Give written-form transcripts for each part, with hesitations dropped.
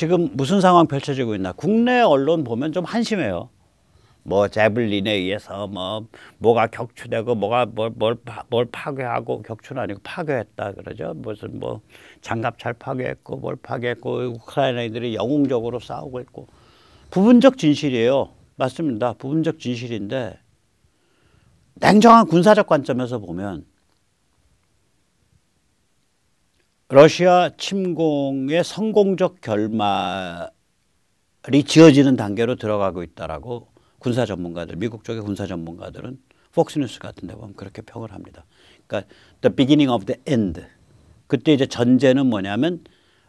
지금 무슨 상황 펼쳐지고 있나? 국내 언론 보면 좀 한심해요. 뭐 제블린에 의해서 뭐가 격추되고 뭐가 뭘 파괴하고, 격추는 아니고 파괴했다 그러죠. 무슨 뭐 장갑차를 파괴했고 뭘 파괴했고, 우크라이나인들이 영웅적으로 싸우고 있고. 부분적 진실이에요. 맞습니다. 부분적 진실인데 냉정한 군사적 관점에서 보면 러시아 침공의 성공적 결말이 지어지는 단계로 들어가고 있다라고 군사 전문가들, 미국 쪽의 군사 전문가들은 폭스뉴스 같은 데 보면 그렇게 평을 합니다. 그러니까 the beginning of the end. 그때 이제 전제는 뭐냐면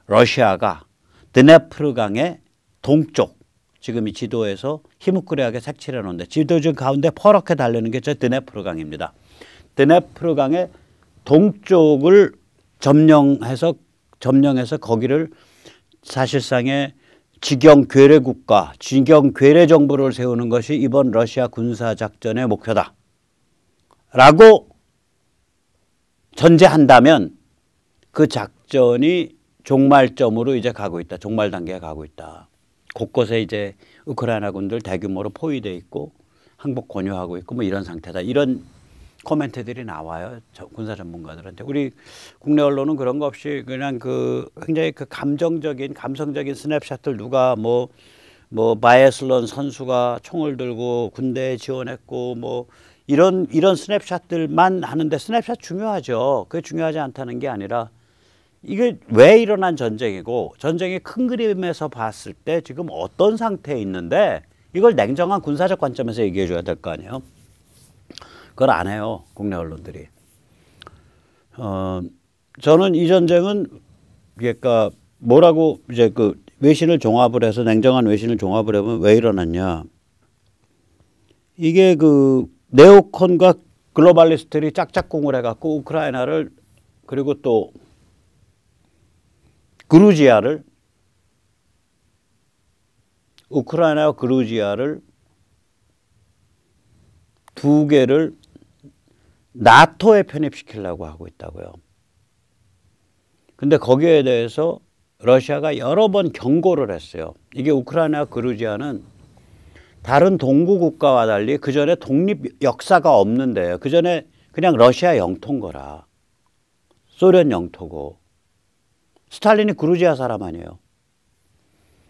러시아가 드네프르강의 동쪽, 지금 이 지도에서 희뭇그레하게 색칠해 놓은데 지도 중 가운데 퍼렇게 달리는 게 저 드네프르강입니다. 드네프르강의 동쪽을 점령해서 거기를 사실상의 지경 괴뢰 국가, 지경 괴뢰 정부를 세우는 것이 이번 러시아 군사작전의 목표다 라고 전제한다면 그 작전이 종말점으로 이제 가고 있다. 종말 단계에 가고 있다. 곳곳에 이제 우크라이나 군들 대규모로 포위되어 있고 항복 권유하고 있고 뭐 이런 상태다. 이런 코멘트들이 나와요. 군사 전문가들한테. 우리 국내 언론은 그런 거 없이 그냥 굉장히 감성적인 스냅샷들, 누가 뭐 바이애슬론 선수가 총을 들고 군대에 지원했고 뭐 이런 스냅샷들만 하는데, 스냅샷 중요하죠. 그게 중요하지 않다는 게 아니라 이게 왜 일어난 전쟁이고 전쟁의 큰 그림에서 봤을 때 지금 어떤 상태에 있는데 이걸 냉정한 군사적 관점에서 얘기해 줘야 될 거 아니에요. 그걸 안 해요, 국내 언론들이. 저는 이 전쟁은 그러니까 뭐라고 이제 그 외신을 종합을 해서, 냉정한 외신을 종합을 해보면 왜 일어났냐. 이게 그 네오콘과 글로벌리스트들이 짝짝꿍을 해갖고 우크라이나를, 그리고 또 그루지아를, 우크라이나와 그루지아를 두 개를 나토에 편입시키려고 하고 있다고요. 근데 거기에 대해서 러시아가 여러 번 경고를 했어요. 이게 우크라이나와 그루지아는 다른 동구 국가와 달리 그 전에 독립 역사가 없는데요. 그 전에 그냥 러시아 영토인 거라. 소련 영토고. 스탈린이 그루지아 사람 아니에요.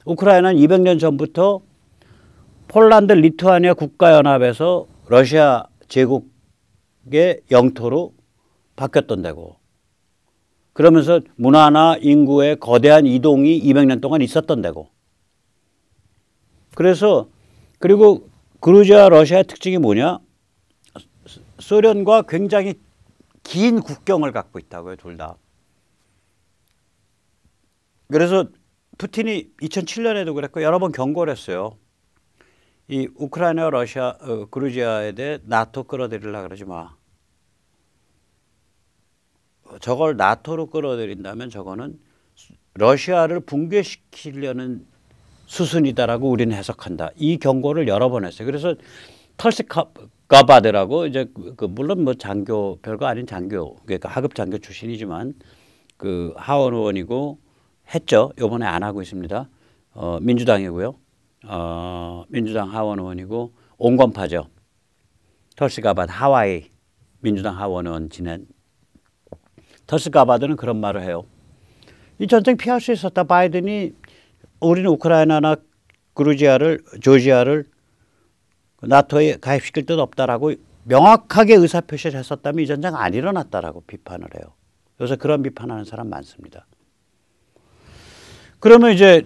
우크라이나는 200년 전부터 폴란드, 리투아니아 국가연합에서 러시아 제국의 영토로 바뀌었던 데고, 그러면서 문화나 인구의 거대한 이동이 200년 동안 있었던 데고. 그래서 그리고 그루지아 러시아의 특징이 뭐냐? 소련과 굉장히 긴 국경을 갖고 있다고요, 둘 다. 그래서 푸틴이 2007년에도 그랬고 여러 번 경고를 했어요. 이 우크라이나와 러시아, 그루지아에 대해 나토 끌어들이려고 그러지 마. 저걸 나토로 끌어들인다면 저거는 러시아를 붕괴시키려는 수순이다라고 우리는 해석한다. 이 경고를 여러 번 했어요. 그래서 털스가바드라고 이제 물론 뭐 장교, 별거 아닌 장교, 그러니까 하급 장교 출신이지만 그 하원 의원이고 했죠. 이번에 안 하고 있습니다. 민주당이고요. 민주당 하원 의원이고 온건파죠. 털스가바드, 하와이 민주당 하원 의원 지낸 털스가바드는 그런 말을 해요. 이 전쟁 피할 수 있었다. 바이든이 우리는 우크라이나나 그루지아를, 조지아를 나토에 가입시킬 뜻 없다라고 명확하게 의사표시를 했었다면 이 전쟁 안 일어났다라고 비판을 해요. 요새 그런 비판하는 사람 많습니다. 그러면 이제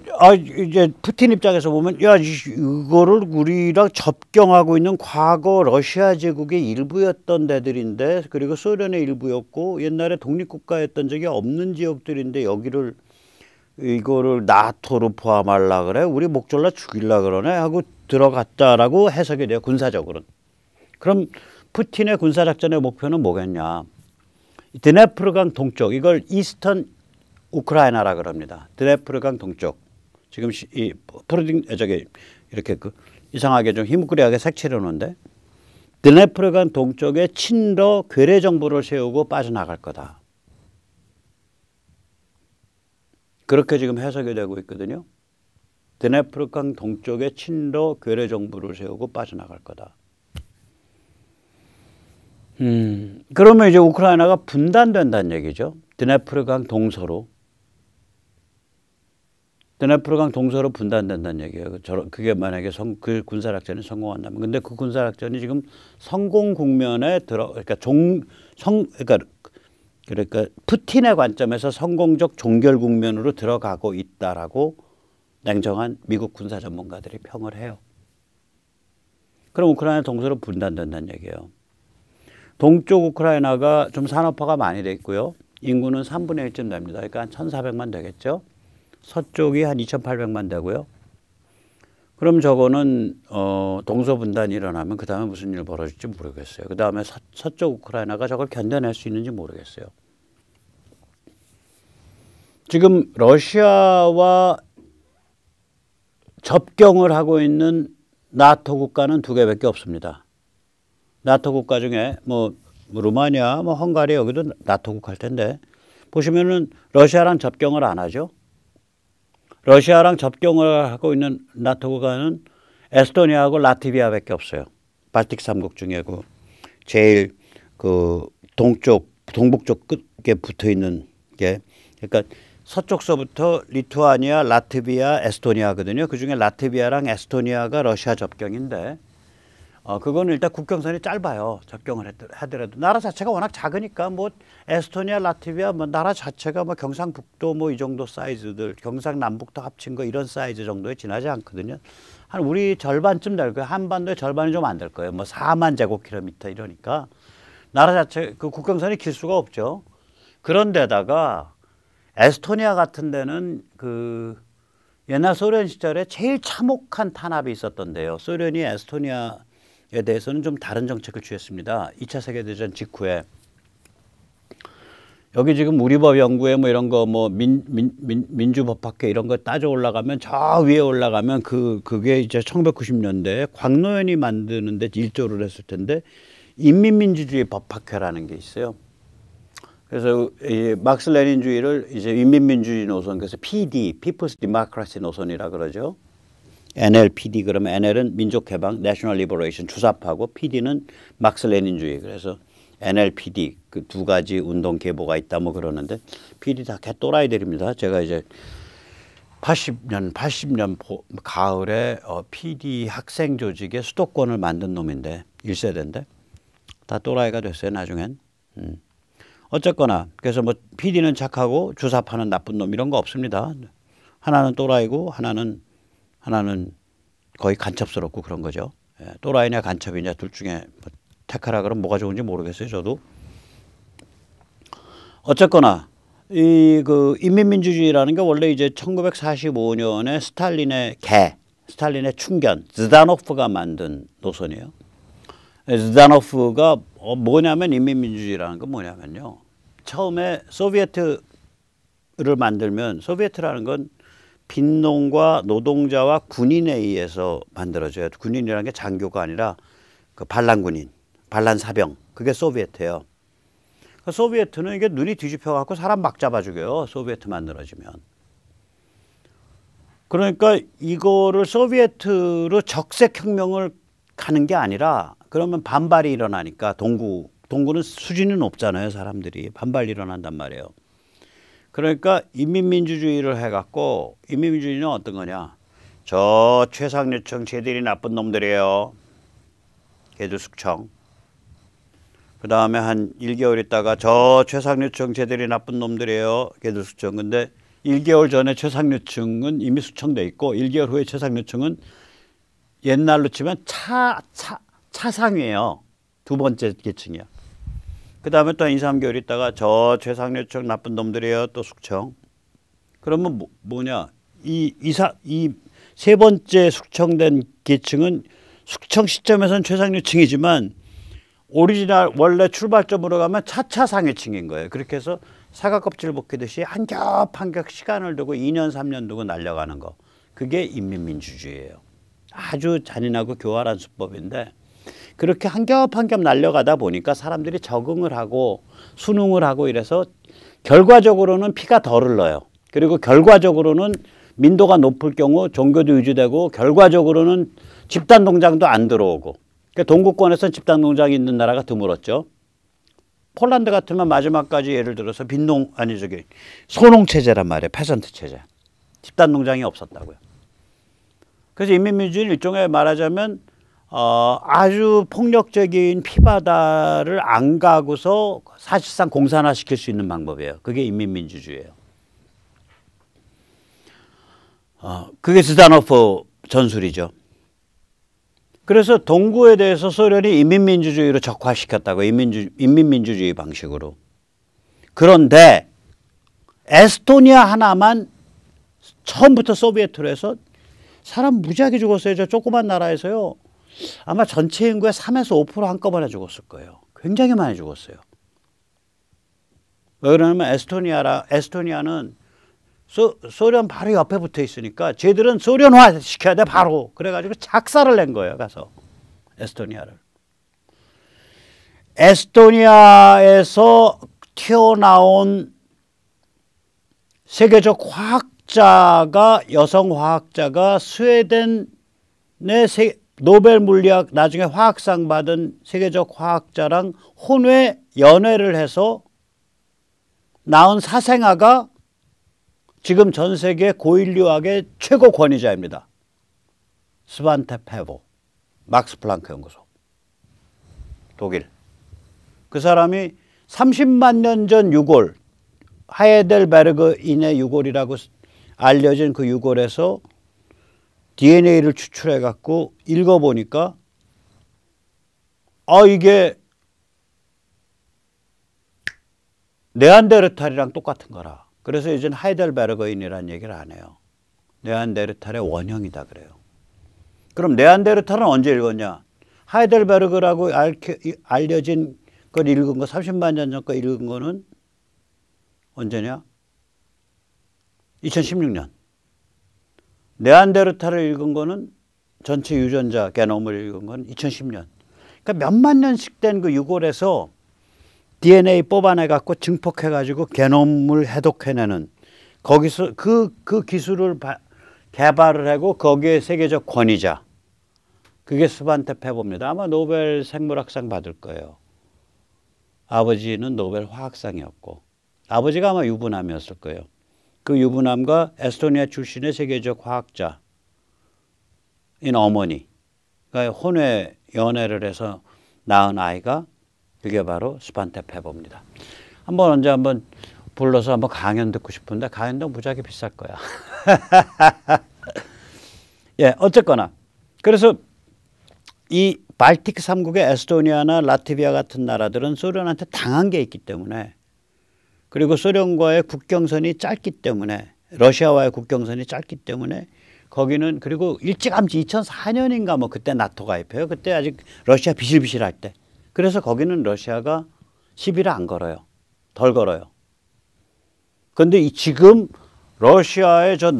푸틴 입장에서 보면, 야, 이거를 우리랑 접경하고 있는 과거 러시아 제국의 일부였던 데들인데, 그리고 소련의 일부였고 옛날에 독립국가였던 적이 없는 지역들인데 이거를 나토로 포함하려 그래? 우리 목졸라 죽이려 그러네? 하고 들어갔다라고 해석이 돼요, 군사적으로는. 그럼 푸틴의 군사작전의 목표는 뭐겠냐? 드네프르강 동쪽, 이걸 이스턴 우크라이나라 그럽니다. 드네프르강 동쪽. 지금 이렇게 이상하게 좀 희뭇그레하게 색칠해 놓은데, 드네프르강 동쪽에 친러 괴뢰 정부를 세우고 빠져나갈 거다. 그렇게 지금 해석이 되고 있거든요. 드네프르강 동쪽에 친러 괴뢰 정부를 세우고 빠져나갈 거다. 그러면 이제 우크라이나가 분단된다는 얘기죠. 드네프르강 동서로. 드네프르강 동서로 분단된다는 얘기예요. 그게 만약에 그 군사작전이 성공한다면. 근데 그 군사작전이 지금 성공 국면에 그러니까 푸틴의 관점에서 성공적 종결 국면으로 들어가고 있다라고 냉정한 미국 군사 전문가들이 평을 해요. 그럼 우크라이나 동서로 분단된다는 얘기예요. 동쪽 우크라이나가 좀 산업화가 많이 돼 있고요. 인구는 3분의 1쯤 됩니다. 그러니까 한 1,400만 되겠죠. 서쪽이 한 2,800만 되고요. 그럼 저거는 동서 분단이 일어나면 그 다음에 무슨 일 벌어질지 모르겠어요. 그 다음에 서쪽 우크라이나가 저걸 견뎌낼 수 있는지 모르겠어요. 지금 러시아와 접경을 하고 있는 나토 국가는 2개밖에 없습니다. 나토 국가 중에 뭐 루마니아, 뭐 헝가리 여기도 나토 국가일 텐데 보시면은 러시아랑 접경을 안 하죠. 러시아랑 접경을 하고 있는 나토 국가는 에스토니아하고 라트비아밖에 없어요. 발틱 3국 중에 그 제일 그 동북 쪽 끝에 붙어 있는 게 그러니까 서쪽서부터 리투아니아, 라트비아, 에스토니아거든요. 그 중에 라트비아랑 에스토니아가 러시아 접경인데 그거는 일단 국경선이 짧아요. 접경을 하더라도 나라 자체가 워낙 작으니까 뭐 에스토니아, 라트비아 뭐 나라 자체가 뭐 경상북도 뭐 이 정도 사이즈들, 경상남북도 합친 거 이런 사이즈 정도에 지나지 않거든요. 한 우리 절반쯤 될 거예요. 한반도의 절반이 좀 안 될 거예요. 뭐 4만 제곱킬로미터 이러니까 나라 자체 그 국경선이 길 수가 없죠. 그런데다가 에스토니아 같은 데는 그 옛날 소련 시절에 제일 참혹한 탄압이 있었던데요. 소련이 에스토니아에 대해서는 좀 다른 정책을 취했습니다. 2차 세계대전 직후에. 여기 지금 우리법 연구회 뭐 이런 거 뭐 민주법학회 이런 거 따져 올라가면 저 위에 올라가면 그게 이제 1990년대에 광노현이 만드는데 일조를 했을 텐데 인민민주주의 법학회라는 게 있어요. 그래서 이 막스 레닌주의를 이제 인민민주주의 노선, 그래서 PD, People's Democracy 노선이라 그러죠. NLPD 그러면 NL은 민족해방, National Liberation 주사파고 PD는 막스 레닌주의. 그래서 NLPD 그 두 가지 운동 계보가 있다 뭐 그러는데 PD 다 개또라이들입니다. 제가 이제 80년 가을에 PD 학생 조직의 수도권을 만든 놈인데 1세대인데 다 또라이가 됐어요 나중엔. 어쨌거나 그래서 뭐 PD는 착하고 주사파는 나쁜 놈 이런 거 없습니다. 하나는 또라이고 하나는 거의 간첩스럽고 그런 거죠. 또라이냐 간첩이냐 둘 중에 뭐 택하라 그러면 뭐가 좋은지 모르겠어요 저도. 어쨌거나 이 그 인민민주주의라는 게 원래 이제 1945년에 스탈린의 충견 즈다노프가 만든 노선이에요. 즈다노프가 뭐냐면 인민민주주의라는 건 뭐냐면요. 처음에 소비에트를 만들면 소비에트라는 건 빈농과 노동자와 군인에 의해서 만들어져요. 군인이라는 게 장교가 아니라 그 반란군인, 반란사병 그게 소비에트예요. 그 소비에트는 이게 눈이 뒤집혀 갖고 사람 막 잡아 죽여요. 소비에트 만들어지면. 그러니까 이거를 소비에트로 적색혁명을 가는 게 아니라 그러면 반발이 일어나니까 동구는 수준이 높잖아요. 사람들이 반발이 일어난단 말이에요. 그러니까 인민민주주의를 해갖고 인민민주주의는 어떤 거냐. 저 최상류층 쟤들이 나쁜 놈들이에요. 걔들 숙청. 그 다음에 한 1개월 있다가 저 최상류층 쟤들이 나쁜 놈들이에요. 걔들 숙청. 근데 1개월 전에 최상류층은 이미 숙청돼 있고 1개월 후에 최상류층은 옛날로 치면 차상위예요. 두 번째 계층이야. 그 다음에 또 2, 3개월 있다가 저 최상류층 나쁜 놈들이에요. 또 숙청. 그러면 뭐냐. 이 세 번째 숙청된 계층은 숙청 시점에서는 최상류층이지만 오리지널 원래 출발점으로 가면 차차 상위층인 거예요. 그렇게 해서 사과 껍질 벗기듯이 한 겹 한 겹 시간을 두고 2년 3년 두고 날려가는 거. 그게 인민민주주의예요. 아주 잔인하고 교활한 수법인데 그렇게 한 겹 한 겹 날려가다 보니까 사람들이 적응을 하고 수능을 하고 이래서 결과적으로는 피가 덜 흘러요. 그리고 결과적으로는 민도가 높을 경우 종교도 유지되고 결과적으로는 집단 농장도 안 들어오고 그러니까 동구권에서는 집단 농장이 있는 나라가 드물었죠. 폴란드 같으면 마지막까지 예를 들어서 소농 체제란 말이에요. 페전트 체제. 집단 농장이 없었다고요. 그래서 인민민주주의는 일종의 말하자면 아주 폭력적인 피바다를 안 가고서 사실상 공산화시킬 수 있는 방법이에요. 그게 인민민주주의예요. 그게 스다노프 전술이죠. 그래서 동구에 대해서 소련이 인민민주주의로 적화시켰다고. 인민민주주의 방식으로. 그런데 에스토니아 하나만 처음부터 소비에트로 해서 사람 무지하게 죽었어요. 저 조그만 나라에서요. 아마 전체 인구의 3에서 5% 한꺼번에 죽었을 거예요. 굉장히 많이 죽었어요. 왜 그러냐면 에스토니아는 소련 바로 옆에 붙어 있으니까 쟤들은 소련화 시켜야 돼 바로. 그래가지고 작사를 낸 거예요. 가서 에스토니아를. 에스토니아에서 튀어나온 세계적 여성 화학자가 스웨덴의 노벨 물리학 나중에 화학상 받은 세계적 화학자랑 연애를 해서 낳은 사생아가 지금 전 세계 고인류학의 최고 권위자입니다. 스반테 페보, 막스 플랑크 연구소, 독일. 그 사람이 30만 년 전 유골, 하이델베르그인의 유골이라고 알려진 그 유골에서 DNA를 추출해 갖고 읽어보니까 이게 네안데르탈이랑 똑같은 거라. 그래서 이제는 하이델베르그인이라는 얘기를 안 해요. 네안데르탈의 원형이다 그래요. 그럼 네안데르탈은 언제 읽었냐? 하이델베르그라고 알려진 걸 읽은 거 30만 년 전 거 읽은 거는 언제냐? 2016년. 네안데르탈을 읽은 거는 전체 유전자 게놈을 읽은 건 2010년. 그러니까 몇만 년씩 된 그 유골에서 DNA 뽑아내 갖고 증폭해 가지고 게놈을 해독해내는 거기서 그 기술을 개발을 하고 거기에 세계적 권위자. 그게 스반테 페보입니다. 아마 노벨 생물학상 받을 거예요. 아버지는 노벨 화학상이었고 아버지가 아마 유부남이었을 거예요. 그 유부남과 에스토니아 출신의 세계적 화학자인 어머니, 그러니까 연애를 해서 낳은 아이가 그게 바로 스반테 페보입니다. 언제 한번 불러서 한번 강연 듣고 싶은데 강연도 무지하게 비쌀 거야. 예, 어쨌거나 그래서 이 발틱 3국의 에스토니아나 라트비아 같은 나라들은 소련한테 당한 게 있기 때문에 그리고 소련과의 국경선이 짧기 때문에 러시아와의 국경선이 짧기 때문에 거기는 그리고 일찌감치 2004년인가 뭐 그때 나토 가입해요. 그때 아직 러시아 비실비실할 때. 그래서 거기는 러시아가 시비를 안 걸어요. 덜 걸어요. 그런데 지금 러시아의 저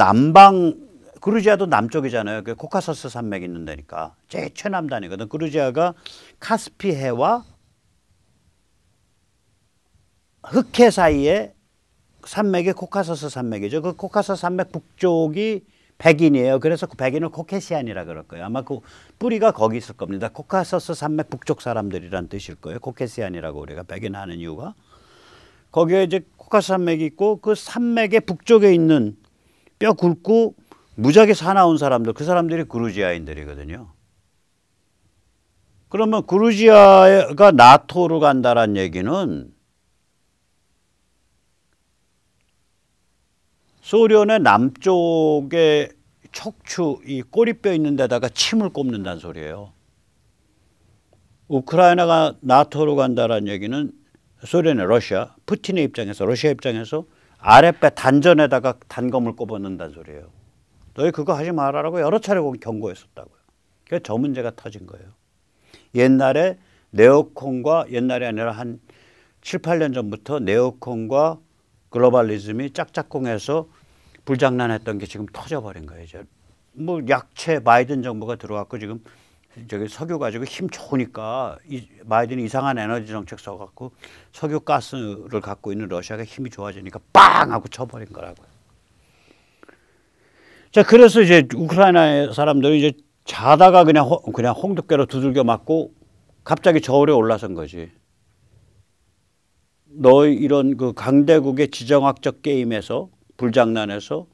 그루지아도 남쪽이잖아요. 그 코카서스 산맥이 있는 데니까 제일 최남단이거든. 그루지아가 카스피해와 흑해 사이에 산맥이 코카서스 산맥이죠. 그 코카서스 산맥 북쪽이 백인이에요. 그래서 그 백인을 코케시안이라 그럴 거예요. 아마 그 뿌리가 거기 있을 겁니다. 코카서스 산맥 북쪽 사람들이란 뜻일 거예요. 코케시안이라고 우리가 백인 하는 이유가. 거기에 이제 코카서스 산맥이 있고 그 산맥의 북쪽에 있는 뼈 굵고 무지하게 사나운 사람들, 그 사람들이 그루지아인들이거든요. 그러면 그루지아가 나토로 간다는 얘기는 소련의 남쪽에 척추, 이 꼬리뼈 있는 데다가 침을 꼽는다는 소리예요. 우크라이나가 나토로 간다는 얘기는 소련의 러시아 입장에서 아랫배 단전에다가 단검을 꼽아넣는다는 소리예요. 너희 그거 하지 말아라고 여러 차례 경고했었다고요. 그래서 저 문제가 터진 거예요. 옛날에 옛날이 아니라 한 7, 8년 전부터 네오콘과 글로벌리즘이 짝짝꿍해서 불장난했던 게 지금 터져버린 거예요. 뭐 약체 바이든 정부가 들어왔고 지금 저기 석유 가지고 힘 좋으니까 바이든이 이상한 에너지 정책 써갖고 석유 가스를 갖고 있는 러시아가 힘이 좋아지니까 빵 하고 쳐버린 거라고요. 자, 그래서 이제 우크라이나 사람들이 이제 자다가 그냥 홍두깨로 두들겨 맞고 갑자기 저울에 올라선 거지. 너 이런 그 강대국의 지정학적 게임에서 불장난에서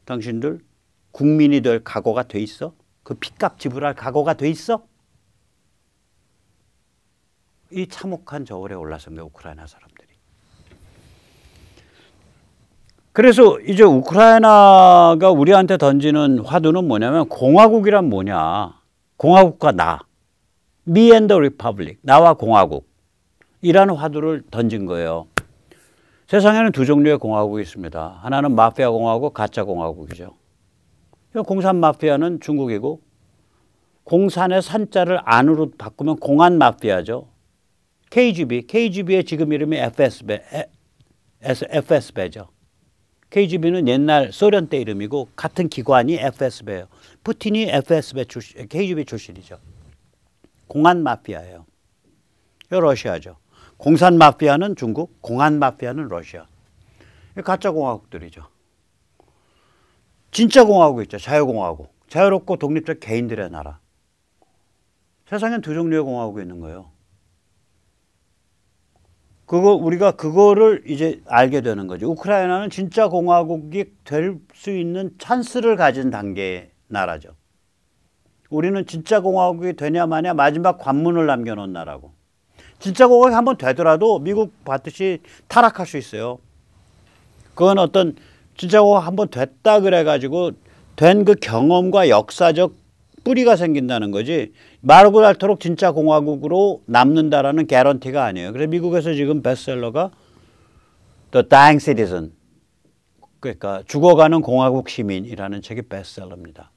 당신들 국민이 될 각오가 돼 있어? 그 핏값 지불할 각오가 돼 있어? 이 참혹한 저울에 올라선 거야, 우크라이나 사람들이. 그래서 이제 우크라이나가 우리한테 던지는 화두는 뭐냐면 공화국이란 뭐냐. 공화국과 나. Me and the Republic. 나와 공화국. 이라는 화두를 던진 거예요. 세상에는 두 종류의 공화국이 있습니다. 하나는 마피아 공화국, 가짜 공화국이죠. 공산 마피아는 중국이고 공산의 산자를 안으로 바꾸면 공안 마피아죠. KGB의 지금 이름이 FSB죠. KGB는 옛날 소련 때 이름이고 같은 기관이 FSB예요. 푸틴이 KGB 출신이죠. 공안 마피아예요. 이거 러시아죠. 공산 마피아는 중국, 공안 마피아는 러시아. 가짜 공화국들이죠. 진짜 공화국 있죠. 자유공화국. 자유롭고 독립적 개인들의 나라. 세상엔 두 종류의 공화국이 있는 거예요. 우리가 그거를 이제 알게 되는 거죠. 우크라이나는 진짜 공화국이 될 수 있는 찬스를 가진 단계의 나라죠. 우리는 진짜 공화국이 되냐 마냐 마지막 관문을 남겨놓은 나라고. 진짜 공화국이 한번 되더라도 미국 봤듯이 타락할 수 있어요. 그건 어떤 진짜 공화국 한번 됐다 그래가지고 된 그 경험과 역사적 뿌리가 생긴다는 거지 말고 닳도록 진짜 공화국으로 남는다라는 개런티가 아니에요. 그래서 미국에서 지금 베스트셀러가 The Dying Citizen, 그러니까 죽어가는 공화국 시민이라는 책이 베스트셀러입니다.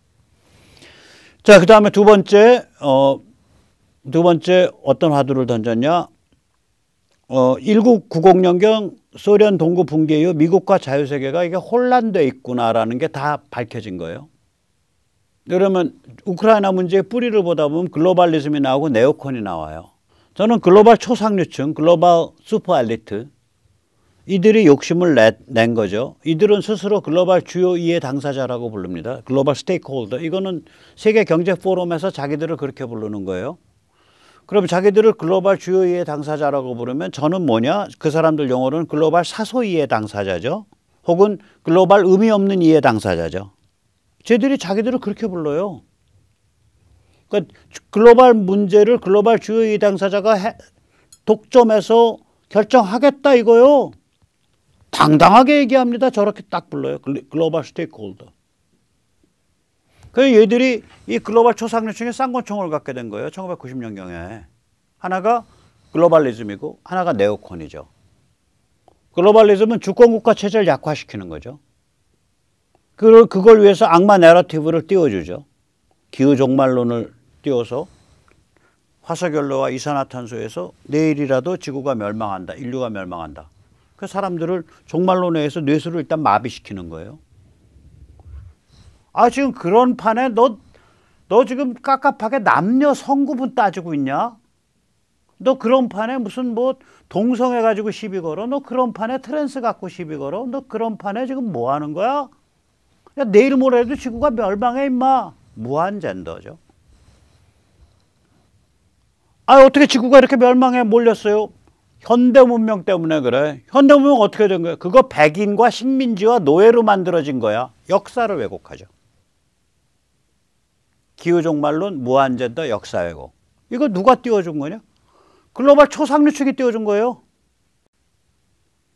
자, 그 다음에 두 번째 어떤 화두를 던졌냐? 1990년경 소련 동구 붕괴 이후 미국과 자유세계가 이게 혼란돼 있구나라는 게 다 밝혀진 거예요. 그러면 우크라이나 문제의 뿌리를 보다 보면 글로벌리즘이 나오고 네오콘이 나와요. 저는 글로벌 초상류층, 글로벌 슈퍼 엘리트 이들이 욕심을 낸 거죠. 이들은 스스로 글로벌 주요 2의 당사자라고 부릅니다. 글로벌 스테이크홀더. 이거는 세계 경제 포럼에서 자기들을 그렇게 부르는 거예요. 그럼 자기들을 글로벌 주요 2의 당사자라고 부르면 저는 뭐냐? 그 사람들 용어로는 글로벌 사소 2의 당사자죠. 혹은 글로벌 의미 없는 2의 당사자죠. 쟤들이 자기들을 그렇게 불러요. 그러니까 글로벌 문제를 글로벌 주요 2의 당사자가 독점해서 결정하겠다 이거요. 당당하게 얘기합니다. 저렇게 딱 불러요. 글로벌 스테이크홀더. 그래서 얘들이 이 글로벌 초상류층에 쌍권총을 갖게 된 거예요. 1990년경에. 하나가 글로벌리즘이고 하나가 네오콘이죠. 글로벌리즘은 주권국가 체제를 약화시키는 거죠. 그걸 위해서 악마 내러티브를 띄워주죠. 기후종말론을 띄워서 화석연료와 이산화탄소에서 내일이라도 지구가 멸망한다. 인류가 멸망한다. 그 사람들을 종말론에 의해서 뇌수를 일단 마비시키는 거예요. 아, 지금 그런 판에 너 지금 깝깝하게 남녀 성구분 따지고 있냐? 너 그런 판에 무슨 뭐 동성해가지고 시비 걸어? 너 그런 판에 트랜스 갖고 시비 걸어? 너 그런 판에 지금 뭐 하는 거야? 야, 내일 모레도 지구가 멸망해 임마. 무한젠더죠. 아, 어떻게 지구가 이렇게 멸망해 몰렸어요? 현대문명 때문에 그래. 현대문명 어떻게 된 거야? 그거 백인과 식민지와 노예로 만들어진 거야. 역사를 왜곡하죠. 기후종말론, 무한젠더, 역사 왜곡. 이거 누가 띄워준 거냐? 글로벌 초상류층이 띄워준 거예요.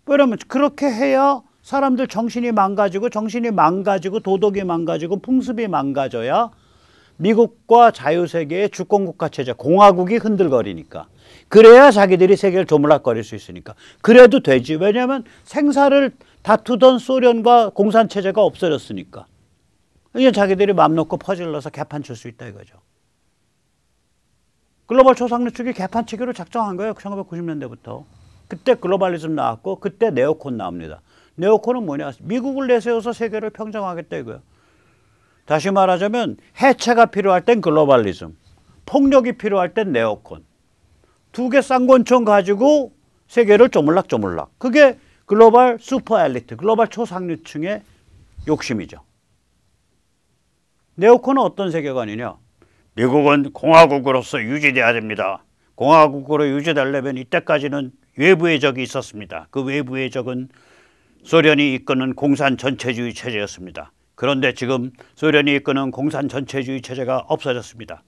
왜냐면 그렇게 해야 사람들 정신이 망가지고 도덕이 망가지고 풍습이 망가져야 미국과 자유세계의 주권국가 체제, 공화국이 흔들거리니까. 그래야 자기들이 세계를 조물락거릴 수 있으니까. 그래도 되지. 왜냐하면 생사를 다투던 소련과 공산체제가 없어졌으니까. 이제 자기들이 맘 놓고 퍼질러서 개판 칠 수 있다 이거죠. 글로벌 초상류층이 개판 치기로 작정한 거예요. 1990년대부터. 그때 글로벌리즘 나왔고 그때 네오콘 나옵니다. 네오콘은 뭐냐? 미국을 내세워서 세계를 평정하겠다 이거예요. 다시 말하자면 해체가 필요할 땐 글로벌리즘, 폭력이 필요할 땐 네오콘. 두 개 쌍권총 가지고 세계를 조물락조물락. 그게 글로벌 슈퍼 엘리트, 글로벌 초상류층의 욕심이죠. 네오콘은 어떤 세계관이냐? 미국은 공화국으로서 유지돼야 됩니다. 공화국으로 유지되려면 이때까지는 외부의 적이 있었습니다. 그 외부의 적은 소련이 이끄는 공산 전체주의 체제였습니다. 그런데 지금 소련이 이끄는 공산 전체주의 체제가 없어졌습니다.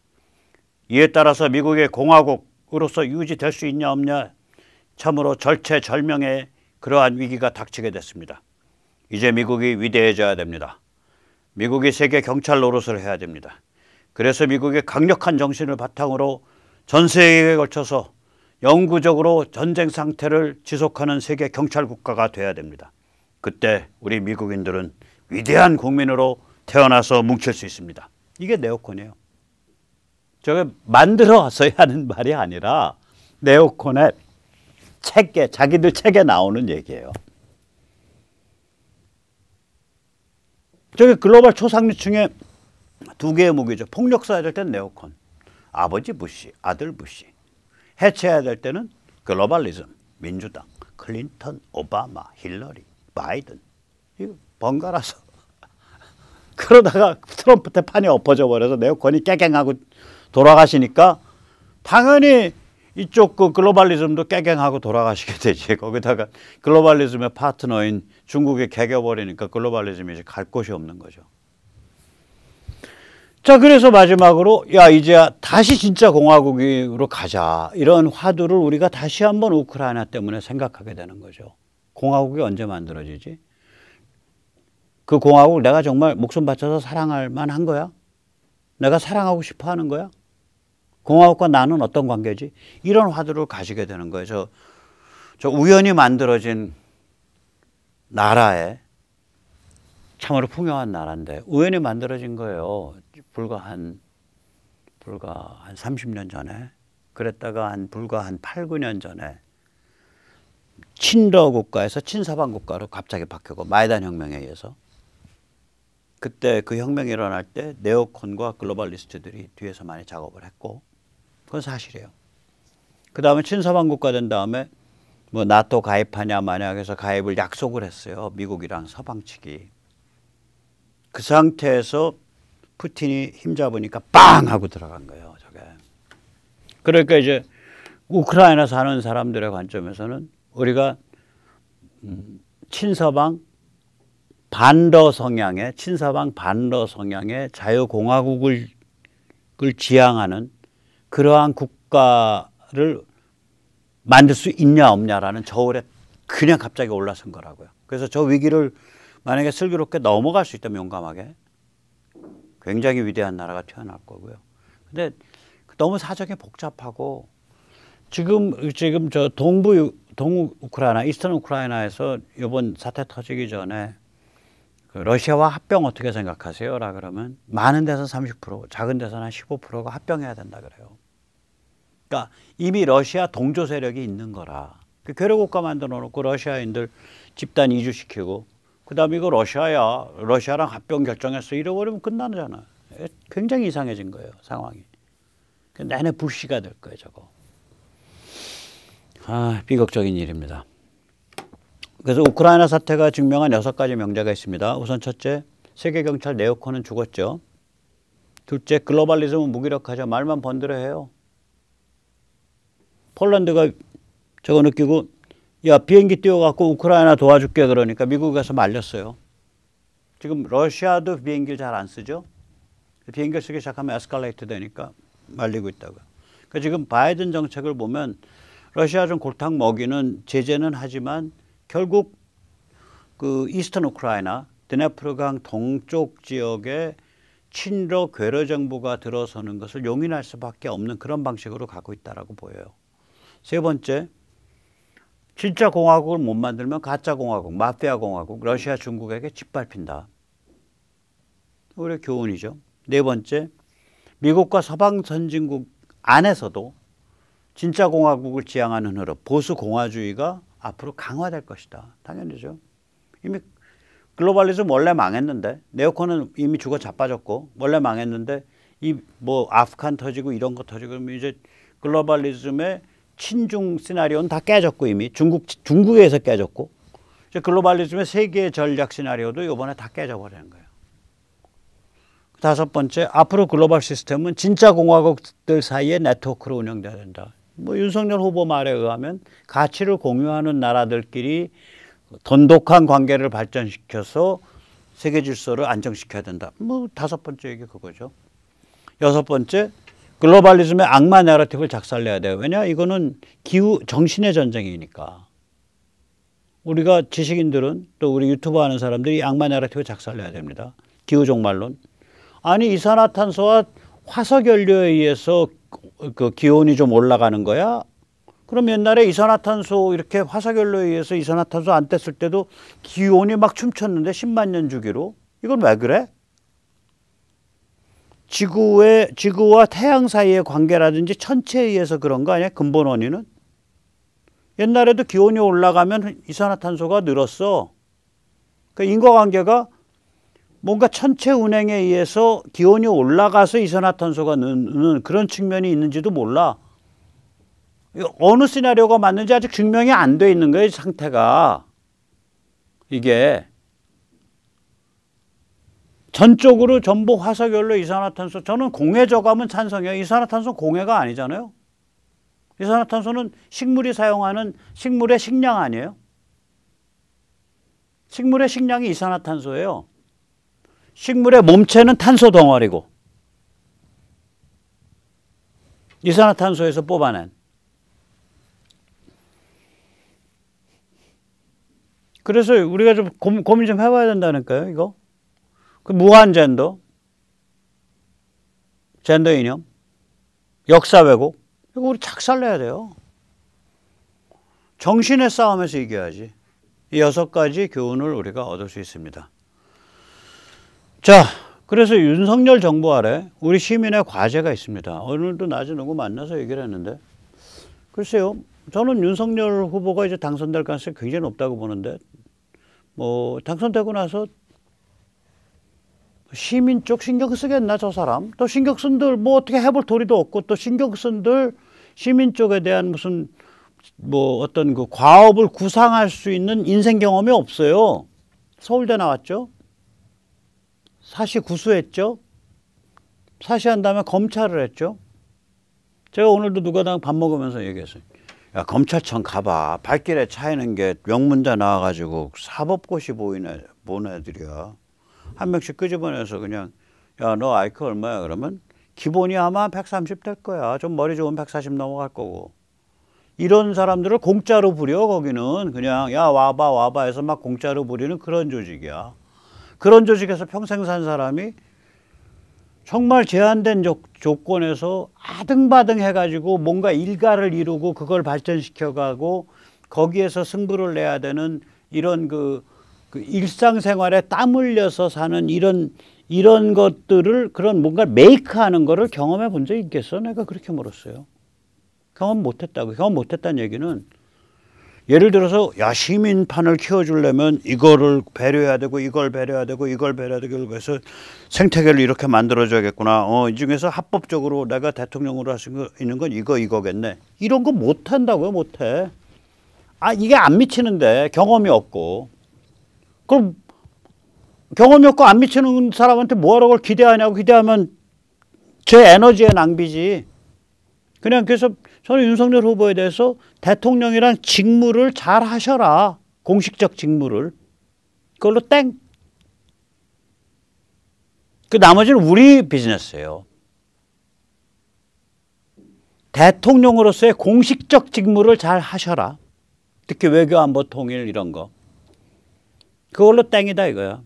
이에 따라서 미국의 공화국으로서 유지될 수 있냐 없냐 참으로 절체절명의 그러한 위기가 닥치게 됐습니다. 이제 미국이 위대해져야 됩니다. 미국이 세계 경찰 노릇을 해야 됩니다. 그래서 미국의 강력한 정신을 바탕으로 전 세계에 걸쳐서 영구적으로 전쟁 상태를 지속하는 세계 경찰 국가가 돼야 됩니다. 그때 우리 미국인들은 위대한 국민으로 태어나서 뭉칠 수 있습니다. 이게 네오콘이에요. 저게 만들어서야 하는 말이 아니라 네오콘의 책에, 자기들 책에 나오는 얘기예요. 저게 글로벌 초상류층의 두 개의 무기죠. 폭력 써야 될 때는 네오콘, 아버지 부시, 아들 부시. 해체해야 될 때는 글로벌리즘, 민주당, 클린턴, 오바마, 힐러리, 바이든. 이거 번갈아서 그러다가 트럼프 때 판이 엎어져 버려서 네오콘이 깨갱하고 돌아가시니까 당연히 이쪽 그 글로벌리즘도 깨갱하고 돌아가시게 되지. 거기다가 글로벌리즘의 파트너인 중국이 개겨버리니까 글로벌리즘이 이제 갈 곳이 없는 거죠. 자, 그래서 마지막으로 야 이제 다시 진짜 공화국으로 가자. 이런 화두를 우리가 다시 한번 우크라이나 때문에 생각하게 되는 거죠. 공화국이 언제 만들어지지? 그 공화국을 내가 정말 목숨 바쳐서 사랑할 만한 거야? 내가 사랑하고 싶어 하는 거야? 공화국과 나는 어떤 관계지? 이런 화두를 가지게 되는 거예요. 저 우연히 만들어진 나라에 참으로 풍요한 나라인데 우연히 만들어진 거예요. 불과 한 30년 전에. 그랬다가 불과 한 8, 9년 전에 친러 국가에서 친서방 국가로 갑자기 바뀌고 마이단 혁명에 의해서. 그때 그 혁명이 일어날 때 네오콘과 글로벌리스트들이 뒤에서 많이 작업을 했고 그건 사실이에요. 그 다음에 친서방 국가 된 다음에 뭐 나토 가입하냐 마냐 해서 가입을 약속을 했어요. 미국이랑 서방 측이. 그 상태에서 푸틴이 힘잡으니까 빵 하고 들어간 거예요. 저게. 그러니까 이제 우크라이나 사는 사람들의 관점에서는 우리가 친서방 반러 성향의 자유공화국을 지향하는 그러한 국가를 만들 수 있냐 없냐라는 저울에 그냥 갑자기 올라선 거라고요. 그래서 저 위기를 만약에 슬기롭게 넘어갈 수 있다면 용감하게 굉장히 위대한 나라가 태어날 거고요. 근데 너무 사정이 복잡하고 지금 저 동부 우크라이나, 이스턴 우크라이나에서 이번 사태 터지기 전에 그 러시아와 합병 어떻게 생각하세요? 라 그러면 많은 데서 30%, 작은 데서는 한 15%가 합병해야 된다 그래요. 그러니까 이미 러시아 동조 세력이 있는 거라. 그 괴뢰국가 만들어 놓고 러시아인들 집단 이주시키고 그다음에 이거 러시아야. 러시아랑 합병 결정했어. 이러버리면 끝나잖아. 굉장히 이상해진 거예요. 상황이. 내내 불씨가 될 거예요. 저거. 비극적인 일입니다. 그래서 우크라이나 사태가 증명한 6가지 명제가 있습니다. 우선 첫째, 세계경찰 네오콘은 죽었죠. 둘째, 글로벌리즘은 무기력하죠. 말만 번들어해요. 폴란드가 저거 느끼고 야 비행기 띄워갖고 우크라이나 도와줄게 그러니까 미국에서 말렸어요. 지금 러시아도 비행기를 잘 안 쓰죠. 비행기를 쓰기 시작하면 에스컬레이트 되니까 말리고 있다고요. 그러니까 지금 바이든 정책을 보면 러시아 좀 골탕 먹이는 제재는 하지만 결국 그 이스턴 우크라이나 드네프르강 동쪽 지역에 친러 괴뢰 정부가 들어서는 것을 용인할 수밖에 없는 그런 방식으로 가고 있다라고 보여요. 세 번째, 진짜 공화국을 못 만들면 가짜 공화국, 마피아 공화국, 러시아 중국에게 짓밟힌다. 오히려 교훈이죠. 네 번째, 미국과 서방 선진국 안에서도 진짜 공화국을 지향하는 흐름, 보수 공화주의가 앞으로 강화될 것이다. 당연히죠. 이미 글로벌리즘 원래 망했는데, 네오콘은 이미 죽어 자빠졌고 원래 망했는데 이 뭐 아프간 터지고 이런 거 터지고 그러면 이제 글로벌리즘의 친중 시나리오는 다 깨졌고 이미 중국에서 깨졌고 이제 글로벌리즘의 세계 전략 시나리오도 이번에 다 깨져버리는 거예요. 다섯 번째, 앞으로 글로벌 시스템은 진짜 공화국들 사이의 네트워크로 운영돼야 된다. 뭐 윤석열 후보 말에 의하면 가치를 공유하는 나라들끼리 돈독한 관계를 발전시켜서 세계 질서를 안정시켜야 된다. 뭐 다섯 번째 얘기 그거죠. 여섯 번째, 글로벌리즘의 악마 내러티브를 작살내야 돼요. 왜냐? 이거는 기후 정신의 전쟁이니까. 우리가 지식인들은 또 우리 유튜버 하는 사람들이 악마 내러티브를 작살내야 됩니다. 기후 종말론. 아니 이산화탄소와 화석연료에 의해서 그 기온이 좀 올라가는 거야? 그럼 옛날에 이산화탄소 이렇게 화석연료에 의해서 이산화탄소 안 뗐을 때도 기온이 막 춤췄는데 10만 년 주기로. 이건 왜 그래? 지구와 태양 사이의 관계라든지 천체에 의해서 그런 거 아니야? 근본 원인은? 옛날에도 기온이 올라가면 이산화탄소가 늘었어. 그러니까 인과관계가 뭔가 천체 운행에 의해서 기온이 올라가서 이산화탄소가 느는 그런 측면이 있는지도 몰라. 어느 시나리오가 맞는지 아직 증명이 안 돼 있는 거예요, 상태가. 이게. 전적으로 전부 화석연료, 이산화탄소. 저는 공해 저감은 찬성이에요. 이산화탄소는 공해가 아니잖아요. 이산화탄소는 식물이 사용하는 식물의 식량 아니에요. 식물의 식량이 이산화탄소예요. 식물의 몸체는 탄소 덩어리고 이산화탄소에서 뽑아낸. 그래서 우리가 좀 고민 좀 해봐야 된다니까요, 이거. 그 무한 젠더 이념, 역사 왜곡, 이거 우리 작살내야 돼요. 정신의 싸움에서 이겨야지. 이 6가지 교훈을 우리가 얻을 수 있습니다. 자, 그래서 윤석열 정부 아래 우리 시민의 과제가 있습니다. 오늘도 낮에 누구 만나서 얘기를 했는데, 글쎄요, 저는 윤석열 후보가 이제 당선될 가능성이 굉장히 높다고 보는데, 뭐 당선되고 나서 시민 쪽 신경 쓰겠나 저 사람? 또 신경 쓴들 뭐 어떻게 해볼 도리도 없고, 또 신경 쓴들 시민 쪽에 대한 무슨 뭐 어떤 그 과업을 구상할 수 있는 인생 경험이 없어요. 서울대 나왔죠. 사시 구수했죠. 사시한 다음에 검찰을 했죠. 제가 오늘도 누가당 밥 먹으면서 얘기했어요. 야, 검찰청 가봐. 발길에 차이는 게 명문대 나와가지고 사법고시 본 애들이야. 한 명씩 끄집어내서 그냥, 야, 너 IQ 얼마야? 그러면 기본이 아마 130 될 거야. 좀 머리 좋으면 140 넘어갈 거고. 이런 사람들을 공짜로 부려. 거기는 그냥 야 와봐 해서 막 공짜로 부리는 그런 조직이야. 그런 조직에서 평생 산 사람이 정말 제한된 조건에서 아등바등 해가지고 뭔가 일가를 이루고 그걸 발전시켜가고 거기에서 승부를 내야 되는 이런 그 일상생활에 땀 흘려서 사는 이런 것들을, 그런 뭔가 메이크하는 거를 경험해 본 적 있겠어? 내가 그렇게 물었어요. 경험 못했다고. 경험 못했다는 얘기는 예를 들어서 야, 시민판을 키워주려면 이거를 배려해야 되고 이걸 배려해야 되고 이걸 배려해야 되고 그래서 생태계를 이렇게 만들어줘야겠구나. 이 중에서 합법적으로 내가 대통령으로 할 수 있는 건 이거겠네. 이런 거 못한다고요. 못해. 아, 이게 안 미치는데 경험이 없고. 그럼 경험이 없고 안 미치는 사람한테 뭐하러 그걸 기대하냐고. 기대하면 제 에너지의 낭비지. 그냥 그래서 저는 윤석열 후보에 대해서 대통령이란 직무를 잘 하셔라. 공식적 직무를. 그걸로 땡. 그 나머지는 우리 비즈니스예요. 대통령으로서의 공식적 직무를 잘 하셔라. 특히 외교 안보 통일 이런 거. 그걸로 땡이다 이거야.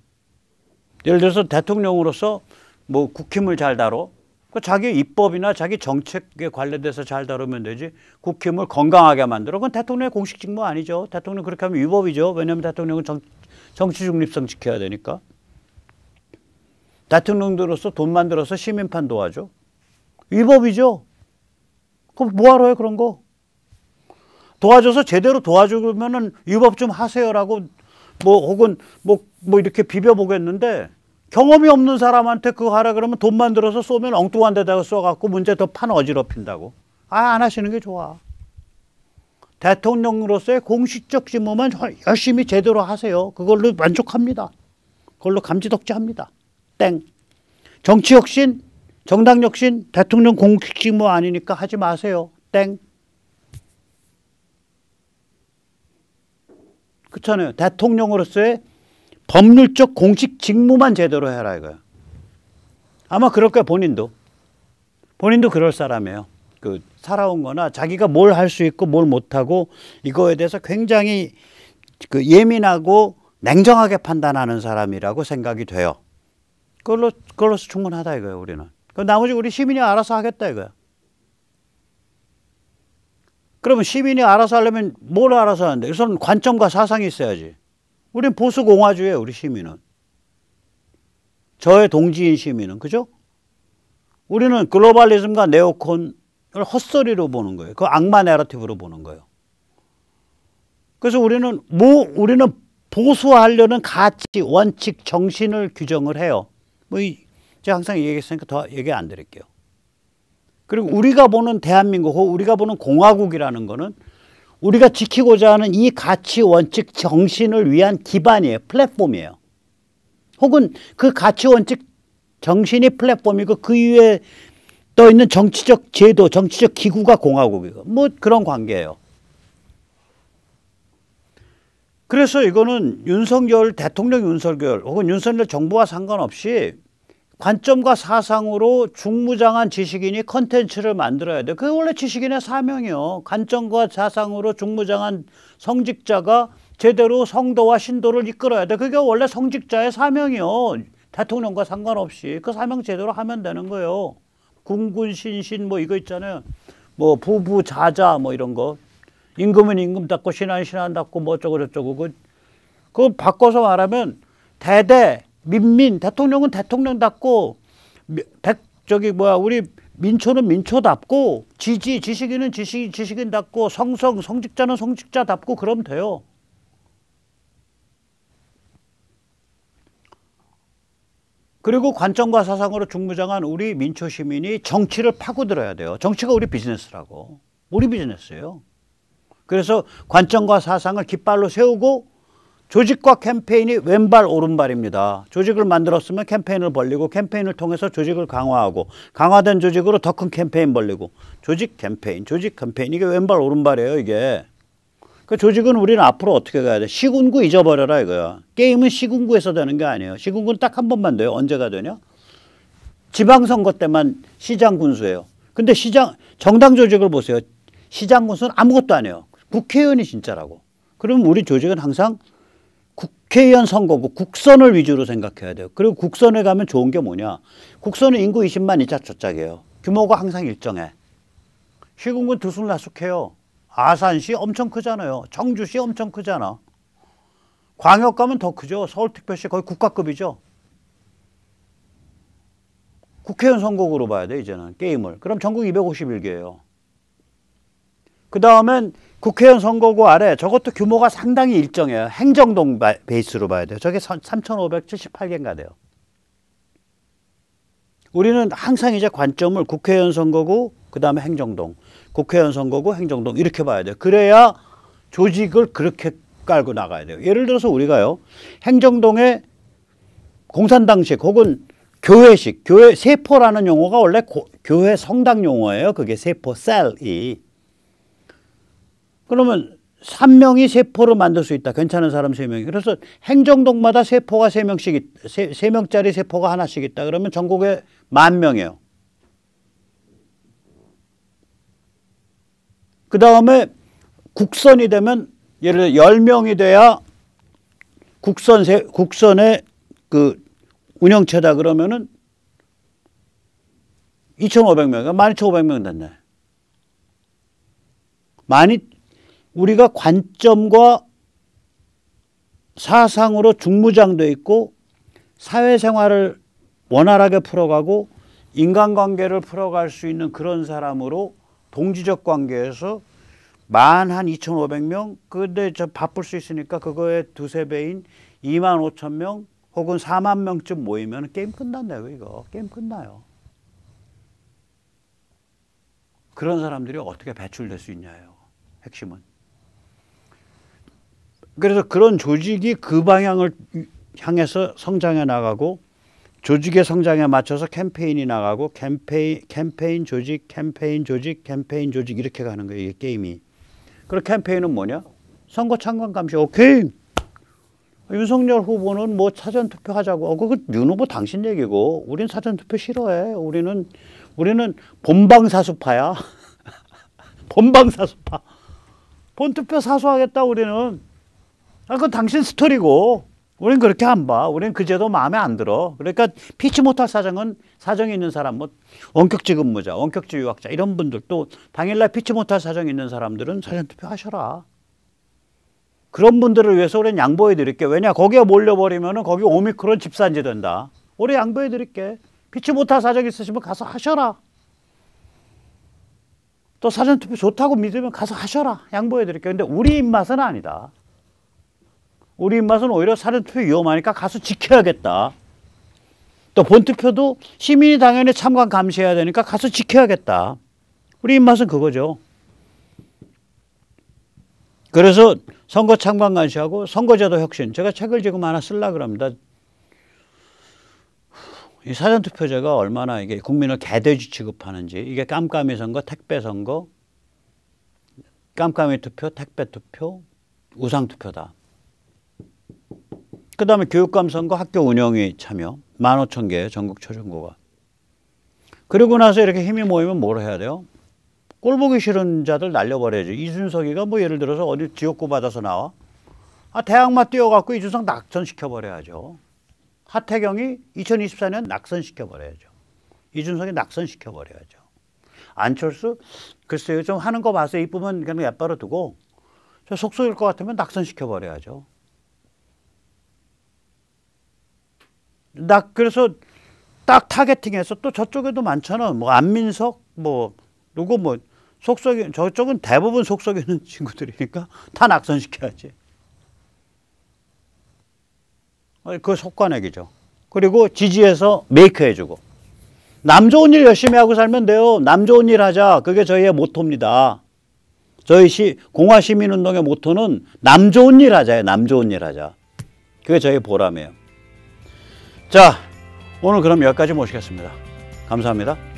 예를 들어서 대통령으로서 뭐 국힘을 잘 다뤄. 자기 입법이나 자기 정책에 관련돼서 잘 다루면 되지. 국힘을 건강하게 만들어. 그건 대통령의 공식 직무 아니죠. 대통령 그렇게 하면 위법이죠. 왜냐하면 대통령은 정치 중립성 지켜야 되니까. 대통령들로서 돈 만들어서 시민판 도와줘. 위법이죠. 그럼 뭐하러 해 그런 거. 도와줘서 제대로 도와주면은 위법 좀 하세요라고 뭐 혹은 뭐 이렇게 비벼보겠는데, 경험이 없는 사람한테 그거 하라 그러면 돈 만들어서 쏘면 엉뚱한 데다가 쏘갖고 문제 더 판 어지럽힌다고. 안 하시는 게 좋아. 대통령으로서의 공식적 직무만 열심히 제대로 하세요. 그걸로 만족합니다. 그걸로 감지덕지합니다. 땡. 정치 혁신, 정당 혁신, 대통령 공식 직무 아니니까 하지 마세요. 땡. 그렇잖아요. 대통령으로서의 법률적 공식 직무만 제대로 해라 이거예요. 아마 그럴 거예요. 본인도 그럴 사람이에요. 그 살아온 거나 자기가 뭘 할 수 있고 뭘 못하고 이거에 대해서 굉장히 그 예민하고 냉정하게 판단하는 사람이라고 생각이 돼요. 그걸로서 충분하다 이거예요. 우리는. 그 나머지 우리 시민이 알아서 하겠다 이거야. 그러면 시민이 알아서 하려면 뭘 알아서 하는데? 우선 관점과 사상이 있어야지. 우린 보수공화주의예요. 우리 시민은. 저의 동지인 시민은. 그죠? 우리는 글로벌리즘과 네오콘을 헛소리로 보는 거예요. 그 악마 내러티브로 보는 거예요. 그래서 우리는 보수하려는 가치, 원칙, 정신을 규정을 해요. 제가 항상 얘기했으니까 더 얘기 안 드릴게요. 그리고 우리가 보는 대한민국, 우리가 보는 공화국이라는 거는 우리가 지키고자 하는 이 가치, 원칙, 정신을 위한 기반이에요. 플랫폼이에요. 혹은 그 가치, 원칙, 정신이 플랫폼이고 그 위에 떠 있는 정치적 제도, 정치적 기구가 공화국이고 뭐 그런 관계예요. 그래서 이거는 대통령 윤석열 혹은 윤석열 정부와 상관없이 관점과 사상으로 중무장한 지식인이 컨텐츠를 만들어야 돼요. 그게 원래 지식인의 사명이요. 관점과 사상으로 중무장한 성직자가 제대로 성도와 신도를 이끌어야 돼. 그게 원래 성직자의 사명이요. 대통령과 상관없이 그 사명 제대로 하면 되는 거예요. 군군 신신 뭐 이거 있잖아요. 뭐 부부 자자 뭐 이런 거. 임금은 임금답고 신하는 신하답고 뭐 어쩌고 저쩌고 그거 바꿔서 말하면 대대 민민 대통령은 대통령답고 우리 민초는 민초답고 지식인은 지식인답고 성직자는 성직자답고 그러면 돼요. 그리고 관점과 사상으로 중무장한 우리 민초 시민이 정치를 파고들어야 돼요. 정치가 우리 비즈니스라고. 우리 비즈니스예요. 그래서 관점과 사상을 깃발로 세우고 조직과 캠페인이 왼발 오른발입니다. 조직을 만들었으면 캠페인을 벌리고 캠페인을 통해서 조직을 강화하고 강화된 조직으로 더 큰 캠페인 벌리고 조직 캠페인 이게 왼발 오른발이에요. 이게. 그 조직은 우리는 앞으로 어떻게 가야 돼? 시군구 잊어버려라 이거야. 게임은 시군구에서 되는 게 아니에요. 시군구는 딱 한 번만 돼요. 언제가 되냐? 지방선거 때만 시장 군수예요. 근데 정당 조직을 보세요. 시장 군수는 아무것도 안 해요. 국회의원이 진짜라고. 그럼 우리 조직은 항상 국회의원 선거고 국선을 위주로 생각해야 돼요. 그리고 국선에 가면 좋은 게 뭐냐. 국선은 인구 20만 이짝저짝이에요. 규모가 항상 일정해. 시군군 들쑥날쑥해요. 아산시 엄청 크잖아요. 청주시 엄청 크잖아. 광역 가면 더 크죠. 서울특별시 거의 국가급이죠. 국회의원 선거구로 봐야 돼 이제는 게임을. 그럼 전국 251개예요. 그 다음엔 국회의원 선거구 아래 저것도 규모가 상당히 일정해요. 행정동 베이스로 봐야 돼요. 저게 3,578개인가 돼요. 우리는 항상 이제 관점을 국회의원 선거구 그 다음에 행정동 국회의원 선거구 행정동 이렇게 봐야 돼요. 그래야 조직을 그렇게 깔고 나가야 돼요. 예를 들어서 우리가요. 행정동에 공산당식 혹은 교회식, 교회 세포라는 용어가 원래 교회 성당 용어예요. 그게 세포, 셀이. 그러면 3명이 세포를 만들 수 있다. 괜찮은 사람 3명이. 그래서 행정동마다 세포가 3명씩, 3명짜리 세포가 하나씩 있다. 그러면 전국에 10,000명이에요. 그 다음에 국선이 되면 예를 들어 10명이 돼야 국선의 그 운영체다 그러면은 2,500명, 12,500명 됐네. 우리가 관점과 사상으로 중무장돼 있고 사회생활을 원활하게 풀어가고 인간관계를 풀어갈 수 있는 그런 사람으로 동지적 관계에서 한 2,500명 근데 저 바쁠 수 있으니까 그거에 두세 배인 25,000명 혹은 40,000명쯤 모이면 게임 끝난다요. 이거 게임 끝나요. 그런 사람들이 어떻게 배출될 수 있냐예요. 핵심은. 그래서 그런 조직이 그 방향을 향해서 성장해 나가고 조직의 성장에 맞춰서 캠페인이 나가고 캠페인 조직 이렇게 가는 거예요. 이게 게임이. 그리고 캠페인은 뭐냐? 선거 창관 감시. 오케이. 윤석열 후보는 뭐 사전투표 하자고. 그거 윤 후보 당신 얘기고 우린 사전투표 싫어해. 우리는 본방사수파야. 본방사수파. 본투표 사수하겠다 우리는. 그건 당신 스토리고 우린 그렇게 안 봐. 우린 그 제도 마음에 안 들어. 그러니까 피치 못할 사정이 있는 사람, 뭐 원격지 근무자, 원격지 유학자 이런 분들 또 당일날 피치 못할 사정이 있는 사람들은 사전투표 하셔라. 그런 분들을 위해서 우리는 양보해 드릴게. 왜냐? 거기에 몰려버리면은 거기 오미크론 집산지 된다. 우리 양보해 드릴게. 피치 못할 사정 있으시면 가서 하셔라. 또 사전투표 좋다고 믿으면 가서 하셔라. 양보해 드릴게. 근데 우리 입맛은 아니다. 우리 입맛은 오히려 사전투표 위험하니까 가서 지켜야겠다. 또 본투표도 시민이 당연히 참관 감시해야 되니까 가서 지켜야겠다. 우리 입맛은 그거죠. 그래서 선거 참관 감시하고 선거제도 혁신. 제가 책을 지금 하나 쓰려고 합니다. 이 사전투표제가 얼마나 이게 국민을 개돼지 취급하는지. 이게 깜깜이 선거, 택배 선거, 깜깜이 투표, 택배 투표, 우상 투표다. 그 다음에 교육감 선거, 학교 운영위 참여 15,000개 전국 초중고가. 그리고 나서 이렇게 힘이 모이면 뭘 해야 돼요? 꼴보기 싫은 자들 날려버려야지. 이준석이가 뭐 예를 들어서 어디 지역구 받아서 나와? 대학만 뛰어갖고 이준석 낙선시켜버려야죠. 하태경이 2024년 낙선시켜버려야죠. 이준석이 낙선시켜버려야죠. 안철수 글쎄요 좀 하는 거 봐서 이쁘면 그냥 옅바로 두고 저 속속일 것 같으면 낙선시켜버려야죠. 그래서 딱 타겟팅해서 또 저쪽에도 많잖아. 뭐 안민석 뭐 누구 뭐 속썩이 저쪽은 대부분 속썩이는 친구들이니까 다 낙선시켜야지. 그거 속관액이죠. 그리고 지지해서 메이크해주고 남 좋은 일 열심히 하고 살면 돼요. 남 좋은 일 하자. 그게 저희의 모토입니다. 저희 공화시민운동의 모토는 남 좋은 일 하자예요. 남 좋은 일 하자. 그게 저희 보람이에요. 자, 오늘 그럼 여기까지 모시겠습니다. 감사합니다.